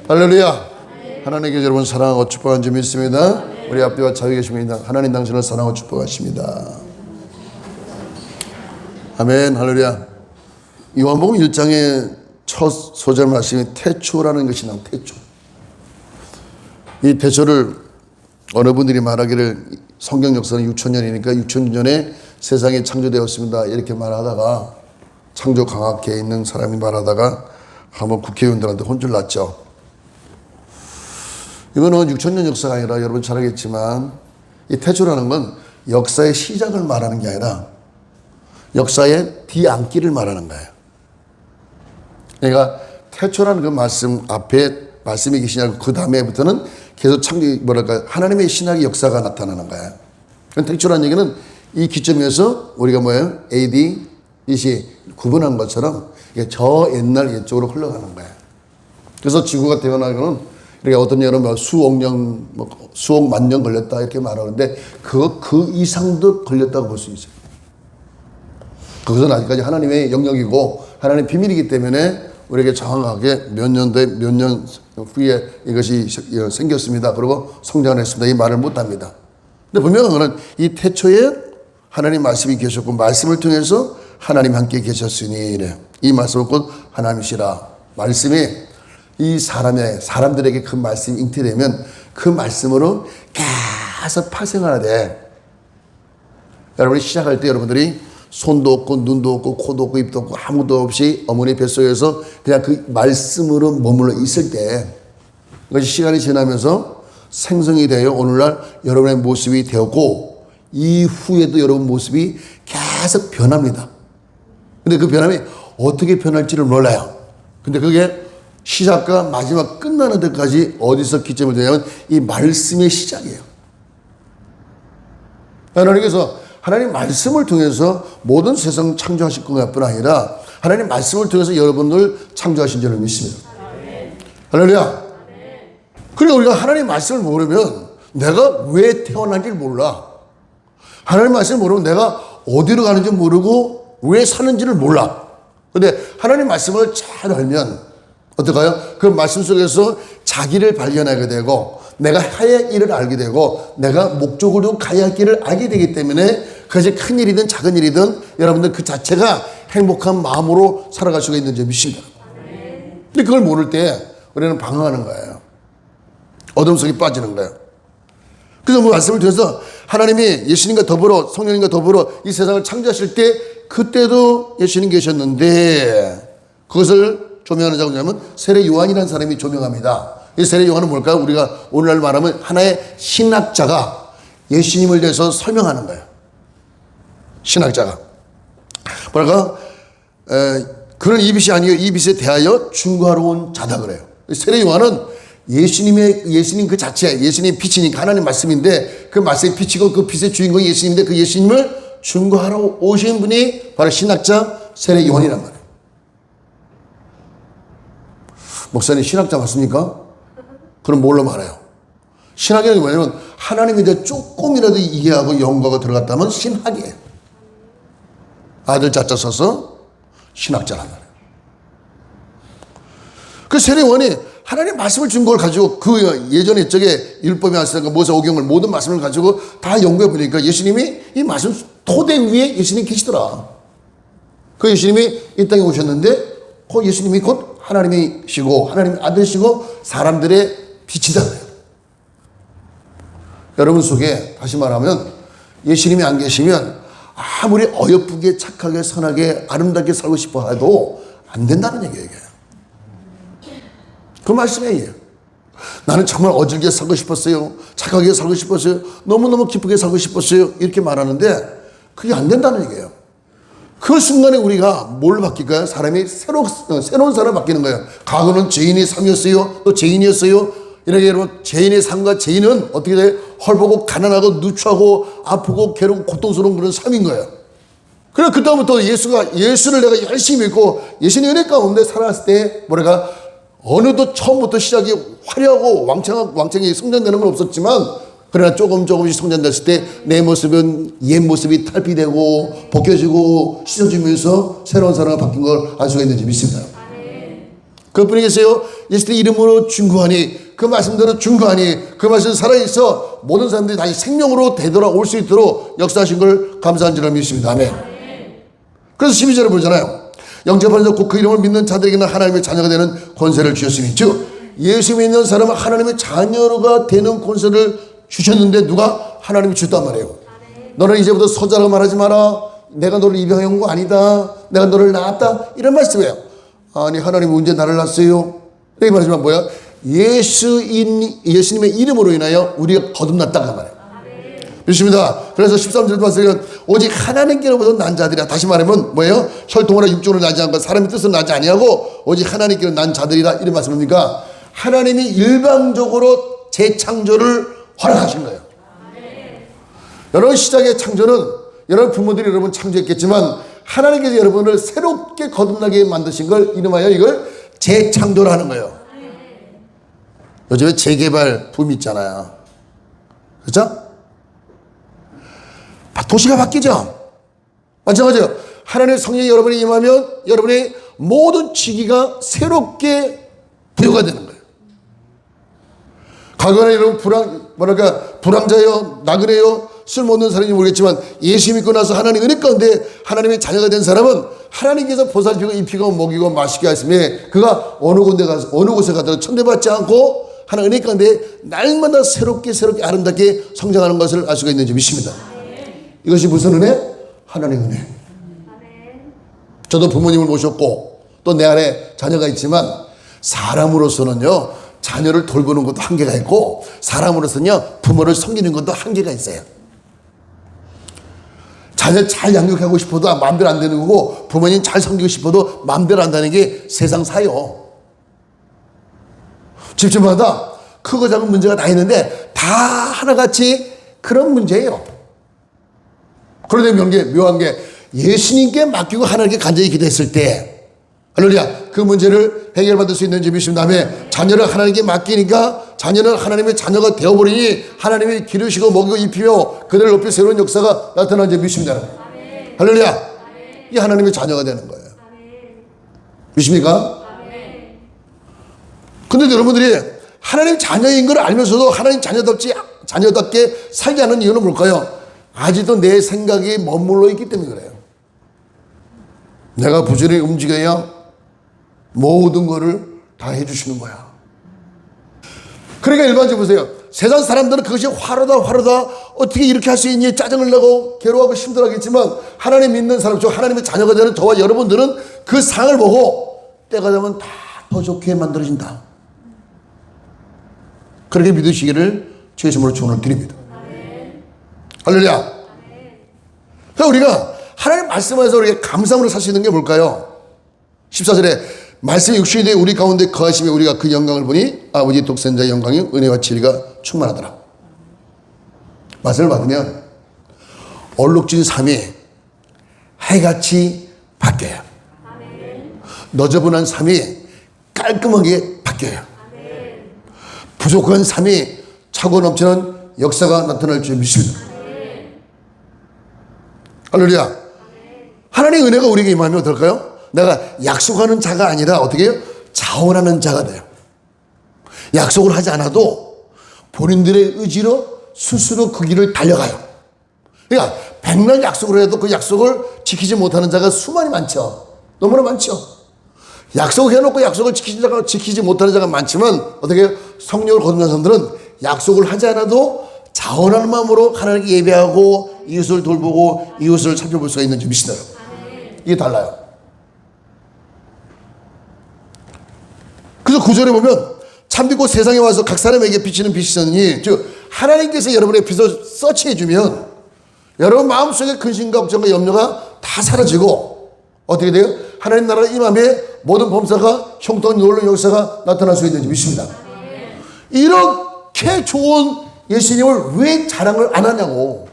할렐루야. 하나님께 여러분 사랑하고 축복한 줄 믿습니다. 우리 앞뒤와 자유 계십니다. 하나님 당신을 사랑하고 축복하십니다. 아멘. 할렐루야. 요한복음 1장의 첫 소절 말씀이 태초라는 것이 나옵니다. 태초. 이 태초를 어느 분들이 말하기를 성경 역사는 6,000년이니까 6,000년 세상이 창조되었습니다. 이렇게 말하다가 창조과학계에 있는 사람이 말하다가 한번 국회의원들한테 혼쭐 났죠. 이거는 6,000년 역사가 아니라 여러분 잘 알겠지만 이 태초라는 건 역사의 시작을 말하는 게 아니라 역사의 뒤안기를 말하는 거예요. 그러니까 태초라는 그 말씀 앞에 말씀이 계시냐고 그 다음에부터는 계속 하나님의 신학의 역사가 나타나는 거예요. 태초라는 얘기는 이 기점에서 우리가 뭐예요? AD, BC 구분한 것처럼 저 옛날 옛쪽으로 흘러가는 거예요. 그래서 지구가 태어나는 거는 그러니까 어떤 여러분 수억 년, 수억 만 년 걸렸다 이렇게 말하는데 그 이상도 걸렸다고 볼 수 있어요. 그것은 아직까지 하나님의 영역이고 하나님의 비밀이기 때문에 우리에게 정확하게 몇 년도에 몇 년 후에 이것이 생겼습니다. 그리고 성장을 했습니다. 이 말을 못합니다. 근데 분명한 것은 이 태초에 하나님 말씀이 계셨고 말씀을 통해서 하나님 함께 계셨으니 이 말씀을 곧 하나님이시라. 말씀이 이 사람들에게 그 말씀이 잉태되면 그 말씀으로 계속 파생하나 돼. 여러분이 시작할 때 여러분들이 손도 없고 눈도 없고 코도 없고 입도 없고 아무도 없이 어머니 뱃속에서 그냥 그 말씀으로 머물러 있을 때 그것이 시간이 지나면서 생성이 되어 오늘날 여러분의 모습이 되었고 이후에도 여러분 모습이 계속 변합니다. 근데 그 변함이 어떻게 변할지를 몰라요. 근데 그게 시작과 마지막 끝나는 데까지 어디서 기점을 두냐면 이 말씀의 시작이에요. 하나님께서 하나님 말씀을 통해서 모든 세상 창조하실 것뿐 아니라 하나님 말씀을 통해서 여러분을 창조하신 줄을 믿습니다. 할렐루야. 그러니까 우리가 하나님 말씀을 모르면 내가 왜 태어난지를 몰라. 하나님 말씀을 모르면 내가 어디로 가는지 모르고 왜 사는지를 몰라. 그런데 하나님 말씀을 잘 알면 어떨까요? 그 말씀 속에서 자기를 발견하게 되고 내가 해야 할 일을 알게 되고 내가 목적으로 가야 할 길을 알게 되기 때문에 그것이 큰 일이든 작은 일이든 여러분들 그 자체가 행복한 마음으로 살아갈 수가 있는 줄 믿습니다. 근데 그걸 모를 때 우리는 방황하는 거예요. 어둠 속에 빠지는 거예요. 그래서 뭐 말씀을 통해서 하나님이 예수님과 더불어 성령님과 더불어 이 세상을 창조하실 때 그때도 예수님 계셨는데 그것을 조명하는 자가 뭐냐면 세례 요한이라는 사람이 조명합니다. 이 세례 요한은 뭘까요? 우리가 오늘날 말하면 하나의 신학자가 예수님을 대해서 설명하는 거예요. 신학자가. 뭐랄까? 그런 이빗이 아니요 이빗에 대하여 중고하러 온 자다 그래요. 세례 요한은 예수님 그 자체, 예수님 빛이니까 하나님 말씀인데 그 말씀의 빛이고 그 빛의 주인공이 예수님인데 그 예수님을 중고하러 오신 분이 바로 신학자 세례 요한이란 말이에요. 목사님 신학자 맞습니까? 그럼 뭘로 말해요? 신학이라는 게 뭐냐면 하나님에 대해 조금이라도 이해하고 연구가 들어갔다면 신학이에요. 아들 자자 써서 신학자란 말이에요. 그 세례요한이 하나님 말씀을 준 걸 가지고 그 예전에 저게 율법의 말씀과 모세오경을 모든 말씀을 가지고 다 연구해 보니까 예수님이 이 말씀 토대 위에 예수님이 계시더라. 그 예수님이 이 땅에 오셨는데 그 예수님이 곧 하나님이시고 하나님의 아들이시고 사람들의 빛이다. 여러분 속에 다시 말하면 예수님이 안 계시면 아무리 어여쁘게 착하게 선하게 아름답게 살고 싶어 해도 안 된다는 얘기예요. 그 말씀이에요. 나는 정말 어질게 살고 싶었어요. 착하게 살고 싶었어요. 너무너무 기쁘게 살고 싶었어요. 이렇게 말하는데 그게 안 된다는 얘기예요. 그 순간에 우리가 뭘 바뀔까요? 사람이 새로운 사람을 바뀌는 거예요. 과거는 죄인의 삶이었어요. 또 죄인이었어요. 이렇게 여러분 죄인의 삶과 죄인은 어떻게 돼요? 헐벗고 가난하고 누추하고 아프고 괴롭고 고통스러운 그런 삶인 거예요. 그래 그다음부터 예수를 내가 열심히 믿고 예수님 은혜 가운데 살아왔을 때 뭐랄까 어느덧 처음부터 시작이 화려하고 왕창이 성장되는 건 없었지만 그러나 조금씩 성장됐을 때 내 모습은 옛 모습이 탈피되고 벗겨지고 씻어지면서 새로운 사람이 바뀐 걸 알 수가 있는지 믿습니다. 그뿐이겠어요? 예수의 이름으로 중구하니, 그 말씀대로 중구하니, 그 말씀이 살아있어 모든 사람들이 다시 생명으로 되돌아올 수 있도록 역사하신 걸 감사한 줄을 믿습니다. 아멘. 그래서 12절에 보잖아요. 영접하는 자 곧 그 이름을 믿는 자들에게는 하나님의 자녀가 되는 권세를 주셨으니, 즉 예수 믿는 사람은 하나님의 자녀가 되는 권세를 주셨는데 누가? 하나님이 주셨단 말이에요. 너는 이제부터 손자라고 말하지 마라. 내가 너를 입양한 거 아니다. 내가 너를 낳았다. 이런 말씀이에요. 아니 하나님이 언제 나를 낳았어요? 이렇게 말하지만 뭐야? 예수님의 이름으로 인하여 우리가 거듭났다가 말이에요. 믿습니다. 그래서 13절 말씀은 오직 하나님께로부터 난 자들이라. 다시 말하면 뭐예요? 혈통으로 육종으로 나지 않고 사람의 뜻으로 나지 아니하고 오직 하나님께로 난 자들이라. 이런 말씀입니까? 하나님이 일방적으로 재창조를 허락하신 거예요. 여러분 시작의 창조는 여러분 부모들이 여러분 창조했겠지만 하나님께서 여러분을 새롭게 거듭나게 만드신 걸 이름하여 이걸 재창조라는 거예요. 요즘에 재개발 붐이 있잖아요. 그렇죠? 도시가 바뀌죠. 마찬가지예요. 하나님의 성령이 여러분이 임하면 여러분의 모든 지기가 새롭게 부여가 되는 거예요. 과거에는 여러분 불황자예요, 나그네요, 술 먹는 사람인지 모르겠지만 예수 믿고 나서 하나님 은혜 가운데 하나님의 자녀가 된 사람은 하나님께서 보살피고 입히고 먹이고 마시게 하심에 그가 어느 곳에 가더라도 천대받지 않고 하나님 은혜 가운데 날마다 새롭게 아름답게 성장하는 것을 알 수가 있는지 믿습니다. 이것이 무슨 은혜? 하나님의 은혜. 저도 부모님을 모셨고 또 내 안에 자녀가 있지만 사람으로서는요 자녀를 돌보는 것도 한계가 있고 사람으로서는요 부모를 섬기는 것도 한계가 있어요. 자녀 잘 양육하고 싶어도 마음대로 안 되는 거고 부모님 잘 섬기고 싶어도 마음대로 안 되는 게 세상 사요. 집집마다 크고 작은 문제가 다 있는데 다 하나같이 그런 문제예요. 그런데 묘한 게 예수님께 맡기고 하나님께 간절히 기도했을 때 할렐루야 그 문제를 해결받을 수 있는 줄 믿습니다. 다음에 자녀를 하나님께 맡기니까 자녀는 하나님의 자녀가 되어버리니 하나님이 기르시고 먹이고 입히며 그들을 높여 새로운 역사가 나타난 줄 믿습니다. 할렐루야 이 하나님의 자녀가 되는 거예요. 믿습니까? 근데 여러분들이 하나님 자녀인 걸 알면서도 하나님 자녀답게 살지 않는 이유는 뭘까요? 아직도 내 생각이 머물러 있기 때문에 그래요. 내가 부지런히 움직여야 모든 거를 다 해주시는 거야. 그러니까 일반적으로 보세요. 세상 사람들은 그것이 화르다 어떻게 이렇게 할 수 있니 짜증을 내고 괴로워하고 힘들어하겠지만 하나님 믿는 사람, 저 하나님의 자녀가 되는 저와 여러분들은 그 상을 보고 때가 되면 다 더 좋게 만들어진다. 그렇게 믿으시기를 주의 이름으로 축원을 드립니다. 할렐루야. 그러니까 우리가 하나님 말씀에서 우리가 감사함으로 살 수 있는 게 뭘까요? 14절에 말씀이 육신이 되어 우리 가운데 거하시며 우리가 그 영광을 보니 아버지 독생자의 영광이 은혜와 진리가 충만하더라. 말씀을 받으면 얼룩진 삶이 해같이 바뀌어요. 너저분한 삶이 깔끔하게 바뀌어요. 부족한 삶이 차고 넘치는 역사가 나타날 줄 믿습니다. 할렐루야. 하나님의 은혜가 우리에게 임하면 어떨까요? 내가 약속하는 자가 아니라 어떻게 해요? 자원하는 자가 돼요. 약속을 하지 않아도 본인들의 의지로 스스로 그 길을 달려가요. 그러니까 백날 약속을 해도 그 약속을 지키지 못하는 자가 수많이 많죠. 너무나 많죠. 약속해놓고 약속을 지키지 못하는 자가 많지만 어떻게 해요? 성령을 거듭난 사람들은 약속을 하지 않아도 자원하는 마음으로 하나님께 예배하고 이웃을 돌보고 이웃을 살펴볼 수가 있는지 믿시나요? 이게 달라요. 그래서 9절에 보면 참빛고 세상에 와서 각 사람에게 비치는 빛이니 즉 하나님께서 여러분의 빛을 서치해주면 여러분 마음속에 근심과 걱정과 염려가 다 사라지고 어떻게 돼요? 하나님 나라 임함에 모든 범사가 형통한 놀라운 역사가 나타날 수 있는지 믿습니다. 이렇게 좋은 예수님을 왜 자랑을 안 하냐고.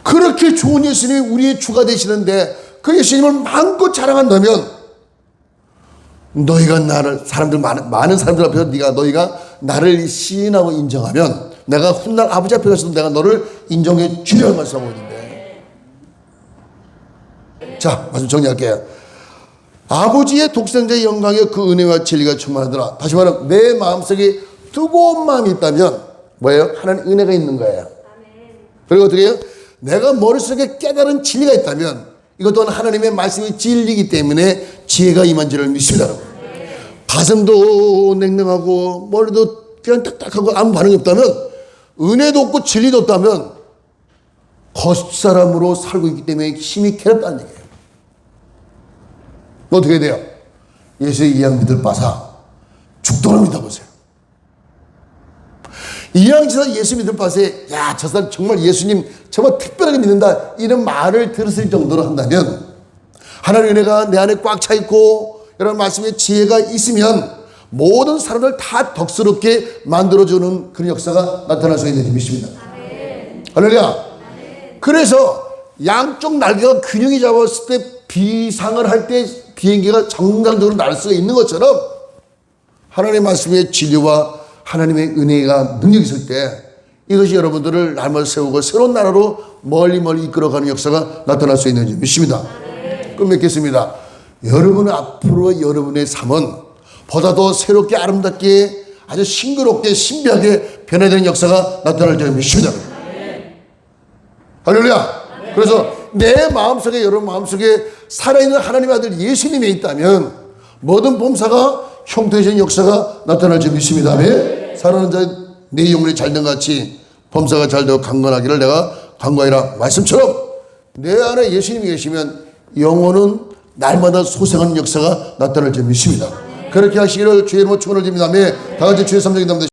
그렇게 좋은 예수님이 우리의 주가 되시는데 그 예수님을 마음껏 자랑한다면 너희가 나를 많은 사람들 앞에서 너희가 나를 시인하고 인정하면 내가 훗날 아버지 앞에 가서도 내가 너를 인정해 주려는 말씀하고 있는데 자 말씀 정리할게요. 아버지의 독생자의 영광에 그 은혜와 진리가 충만하더라. 다시 말하면 내 마음속에 뜨거운 마음이 있다면 뭐예요? 하나님 은혜가 있는 거예요. 그리고 어떻게 해요? 내가 머릿속에 깨달은 진리가 있다면 이것 또한 하나님의 말씀이 진리이기 때문에 지혜가 임한 줄을 믿습니다. 가슴도 냉랭하고 머리도 그냥 딱딱하고 아무 반응이 없다면, 은혜도 없고 진리도 없다면 겉사람으로 살고 있기 때문에 힘이 괴롭다는 얘기예요. 어떻게 돼요? 예수의 이양 믿을 바사 죽도록 믿어보세요. 이양지사 예수 믿을 바세, 야, 저 사람 정말 예수님 정말 특별하게 믿는다, 이런 말을 들었을 정도로 한다면, 하나님의 은혜가 내 안에 꽉 차 있고 여러분 말씀에 지혜가 있으면 모든 사람을 다 덕스럽게 만들어주는 그런 역사가 나타날 수 있는 줄 믿습니다. 할렐루야. 그래서 양쪽 날개가 균형이 잡았을 때 비상을 할 때 비행기가 정상적으로 날 수가 있는 것처럼, 하나님의 말씀의 진리와 하나님의 은혜가 능력이 있을 때 이것이 여러분들을 날마다 세우고 새로운 나라로 멀리 이끌어가는 역사가 나타날 수 있는 줄 믿습니다. 그럼 맺겠습니다. 여러분 앞으로 여러분의 삶은 보다 더 새롭게 아름답게 아주 싱그럽게 신비하게 변화되는 역사가 나타날 줄 믿습니다. 할렐루야. 그래서 내 마음속에, 여러분 마음속에 살아있는 하나님의 아들 예수님이 있다면 모든 범사가 형통해지는 역사가 나타날 줄 믿습니다. 사랑하는 자, 내 영혼이 잘된 같이 범사가 잘되고 강건하기를 내가 간구하리라 말씀처럼, 내 안에 예수님이 계시면 영혼은 날마다 소생하는 역사가 나타날 줄 믿습니다. 그렇게 하시기를 주의 이름으로 축원을 드립니다. 다 같이 주의 삼정이 담대